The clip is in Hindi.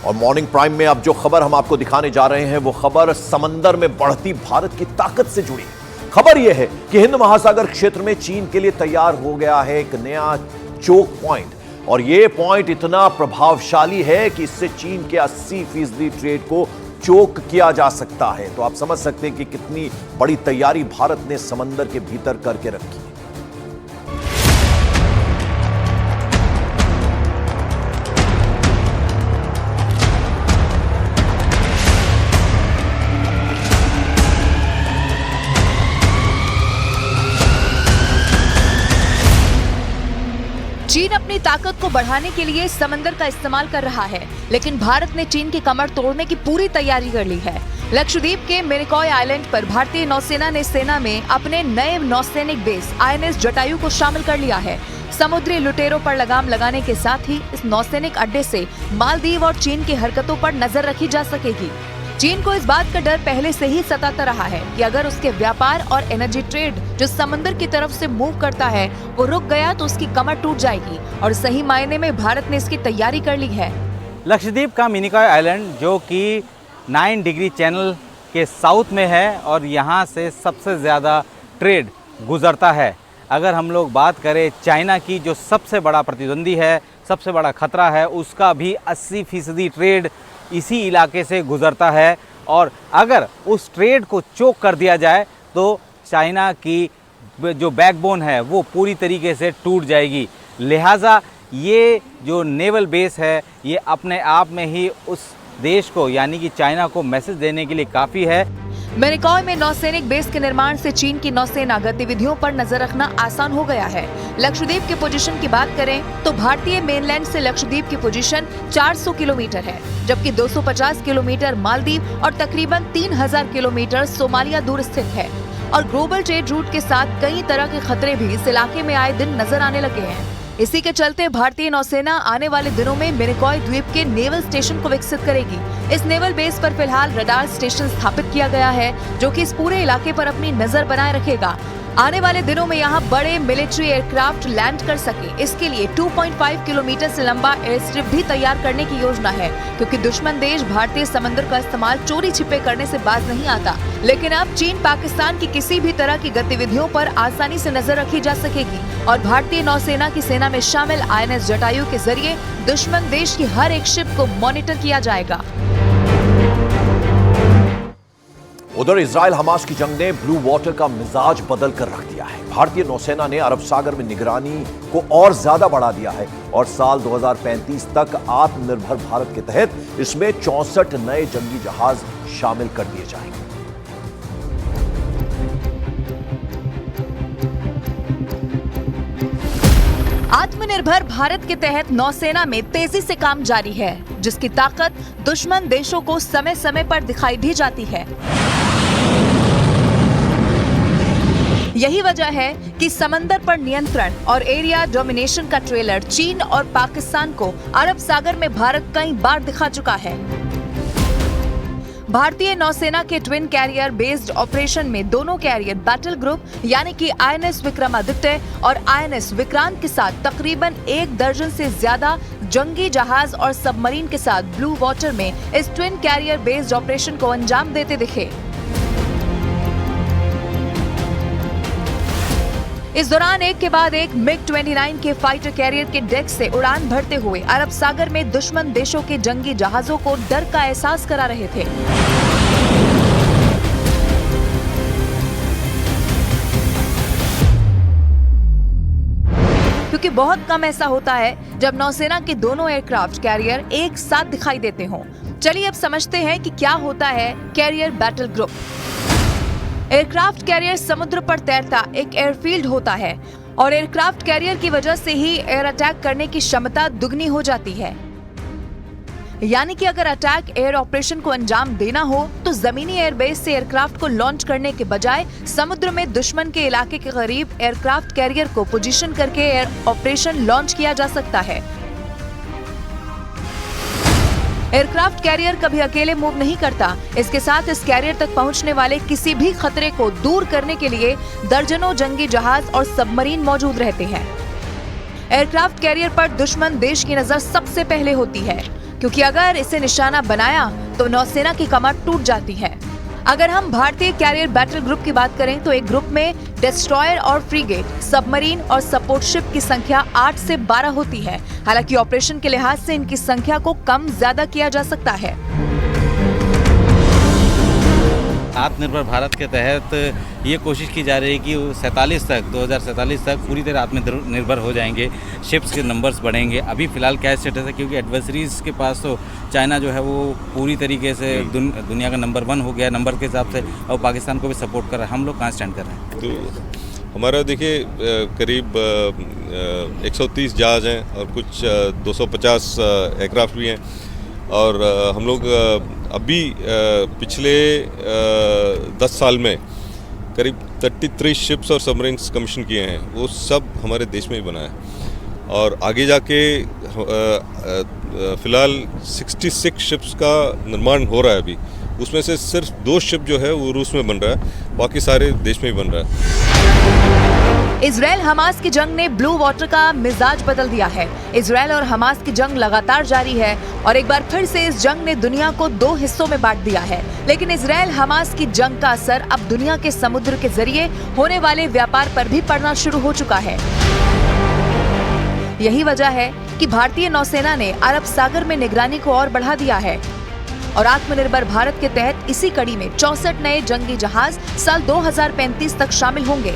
और मॉर्निंग प्राइम में अब जो खबर हम आपको दिखाने जा रहे हैं वो खबर समंदर में बढ़ती भारत की ताकत से जुड़ी खबर यह है कि हिंद महासागर क्षेत्र में चीन के लिए तैयार हो गया है एक नया चोक पॉइंट और यह पॉइंट इतना प्रभावशाली है कि इससे चीन के 80% ट्रेड को चोक किया जा सकता है। तो आप समझ सकते हैं कि कितनी बड़ी तैयारी भारत ने समंदर के भीतर करके रखी है। चीन अपनी ताकत को बढ़ाने के लिए समंदर का इस्तेमाल कर रहा है, लेकिन भारत ने चीन की कमर तोड़ने की पूरी तैयारी कर ली है। लक्षद्वीप के मिनिकॉय आइलैंड पर भारतीय नौसेना ने सेना में अपने नए नौसैनिक बेस INS जटायु को शामिल कर लिया है। समुद्री लुटेरों पर लगाम लगाने के साथ ही इस नौसैनिक अड्डे से मालदीव और चीन की हरकतों पर नजर रखी जा सकेगी। चीन को इस बात का डर पहले से ही सताता रहा है कि अगर उसके व्यापार और एनर्जी ट्रेड जो समंदर की तरफ से मूव करता है वो रुक गया तो उसकी कमर टूट जाएगी और सही मायने में भारत ने इसकी तैयारी कर ली है। लक्षद्वीप का मिनिकॉय आइलैंड जो कि 9 डिग्री चैनल के साउथ में है और यहाँ से सबसे ज़्यादा ट्रेड गुजरता है। अगर हम लोग बात करें चाइना की जो सबसे बड़ा प्रतिद्वंदी है, सबसे बड़ा खतरा है, उसका भी 80% ट्रेड इसी इलाके से गुजरता है और अगर उस ट्रेड को चोक कर दिया जाए तो चाइना की जो बैकबोन है वो पूरी तरीके से टूट जाएगी। लिहाजा ये जो नेवल बेस है ये अपने आप में ही उस देश को यानी कि चाइना को मैसेज देने के लिए काफ़ी है। मिनिकॉय में नौसैनिक बेस के निर्माण से चीन की नौसेना गतिविधियों पर नजर रखना आसान हो गया है। लक्षद्वीप की पोजीशन की बात करें तो भारतीय मेनलैंड से लक्षद्वीप की पोजीशन 400 किलोमीटर है, जबकि 250 किलोमीटर मालदीव और तकरीबन 3000 किलोमीटर सोमालिया दूर स्थित है। और ग्लोबल ट्रेड रूट के साथ कई तरह के खतरे भी इस इलाके में आए दिन नजर आने लगे हैं। इसी के चलते भारतीय नौसेना आने वाले दिनों में मिनिकॉय द्वीप के नेवल स्टेशन को विकसित करेगी। इस नेवल बेस पर फिलहाल रडार स्टेशन स्थापित किया गया है जो कि इस पूरे इलाके पर अपनी नजर बनाए रखेगा। आने वाले दिनों में यहाँ बड़े मिलिट्री एयरक्राफ्ट लैंड कर सके, इसके लिए 2.5 किलोमीटर से लंबा एयर स्ट्रिप भी तैयार करने की योजना है, क्योंकि दुश्मन देश भारतीय समंदर का इस्तेमाल चोरी छिपे करने से बाज नहीं आता। लेकिन अब चीन पाकिस्तान की किसी भी तरह की गतिविधियों पर आसानी से नजर रखी जा सकेगी और भारतीय नौसेना की सेना में शामिल INS जटायु के जरिए दुश्मन देश की हर एक शिप को मॉनिटर किया जाएगा। उधर इजराइल हमास की जंग ने ब्लू वाटर का मिजाज बदल कर रख दिया है। भारतीय नौसेना ने अरब सागर में निगरानी को और ज्यादा बढ़ा दिया है और साल 2035 तक आत्मनिर्भर भारत के तहत इसमें 64 नए जंगी जहाज शामिल कर दिए जाएंगे। आत्मनिर्भर भारत के तहत नौसेना में तेजी से काम जारी है, जिसकी ताकत दुश्मन देशों को समय समय पर दिखाई भी जाती है। यही वजह है कि समंदर पर नियंत्रण और एरिया डोमिनेशन का ट्रेलर चीन और पाकिस्तान को अरब सागर में भारत कई बार दिखा चुका है। भारतीय नौसेना के ट्विन कैरियर बेस्ड ऑपरेशन में दोनों कैरियर बैटल ग्रुप यानी कि INS विक्रमादित्य और INS विक्रांत के साथ तकरीबन 1 दर्जन से ज्यादा जंगी जहाज और सबमरीन के साथ ब्लू वाटर में इस ट्विन कैरियर बेस्ड ऑपरेशन को अंजाम देते दिखे। इस दौरान एक के बाद एक MiG-29 के फाइटर कैरियर के डेक से उड़ान भरते हुए अरब सागर में दुश्मन देशों के जंगी जहाजों को डर का एहसास करा रहे थे। क्योंकि बहुत कम ऐसा होता है जब नौसेना के दोनों एयरक्राफ्ट कैरियर एक साथ दिखाई देते हों। चलिए अब समझते हैं कि क्या होता है carrier battle group. Aircraft carrier समुद्र पर तैरता एक एयरफील्ड होता है और एयरक्राफ्ट कैरियर की वजह से ही एयर अटैक करने की क्षमता दुगनी हो जाती है। यानी कि अगर अटैक एयर ऑपरेशन को अंजाम देना हो तो जमीनी एयरबेस से एयरक्राफ्ट को लॉन्च करने के बजाय समुद्र में दुश्मन के इलाके के करीब एयरक्राफ्ट कैरियर को पोजीशन करके एयर ऑपरेशन लॉन्च किया जा सकता है। एयरक्राफ्ट कैरियर कभी अकेले मूव नहीं करता। इसके साथ इस कैरियर तक पहुंचने वाले किसी भी खतरे को दूर करने के लिए दर्जनों जंगी जहाज और सबमरीन मौजूद रहते हैं। एयरक्राफ्ट कैरियर पर दुश्मन देश की नजर सबसे पहले होती है, क्योंकि अगर इसे निशाना बनाया तो नौसेना की कमर टूट जाती है। अगर हम भारतीय कैरियर बैटल ग्रुप की बात करें तो एक ग्रुप में डिस्ट्रॉयर और फ्रीगेट, सबमरीन और सपोर्ट शिप की संख्या 8 से 12 होती है। हालांकि ऑपरेशन के लिहाज से इनकी संख्या को कम ज्यादा किया जा सकता है। आत्मनिर्भर भारत के तहत ये कोशिश की जा रही है कि 2047 तक पूरी तरह आत्मनिर्भर हो जाएंगे, शिप्स के नंबर्स बढ़ेंगे। अभी फ़िलहाल क्या स्टेटस है, क्योंकि एडवर्सरीज़ के पास तो चाइना जो है वो पूरी तरीके से दुनिया का नंबर 1 हो गया नंबर के हिसाब से, और पाकिस्तान को भी सपोर्ट कर रहा है। हम लोग कहाँ स्टैंड कर रहे हैं? तो हमारा देखिए करीब 130 जहाज़ हैं और कुछ 250 एयरक्राफ्ट भी हैं, और हम लोग अभी पिछले 10 साल में करीब 33 शिप्स और सबमरीन्स कमीशन किए हैं। वो सब हमारे देश में ही बना है, और आगे जाके फ़िलहाल 66 शिप्स का निर्माण हो रहा है अभी। उसमें से सिर्फ 2 शिप जो है वो रूस में बन रहा है, बाकी सारे देश में ही बन रहा है। इजराइल हमास की जंग ने ब्लू वाटर का मिजाज बदल दिया है। इजराइल और हमास की जंग लगातार जारी है और एक बार फिर से इस जंग ने दुनिया को 2 हिस्सों में बांट दिया है। लेकिन इजराइल हमास की जंग का असर अब दुनिया के समुद्र के जरिए होने वाले व्यापार पर भी पड़ना शुरू हो चुका है। यही वजह है कि भारतीय नौसेना ने अरब सागर में निगरानी को और बढ़ा दिया है और आत्मनिर्भर भारत के तहत इसी कड़ी में 64 नए जंगी जहाज साल 2035 तक शामिल होंगे।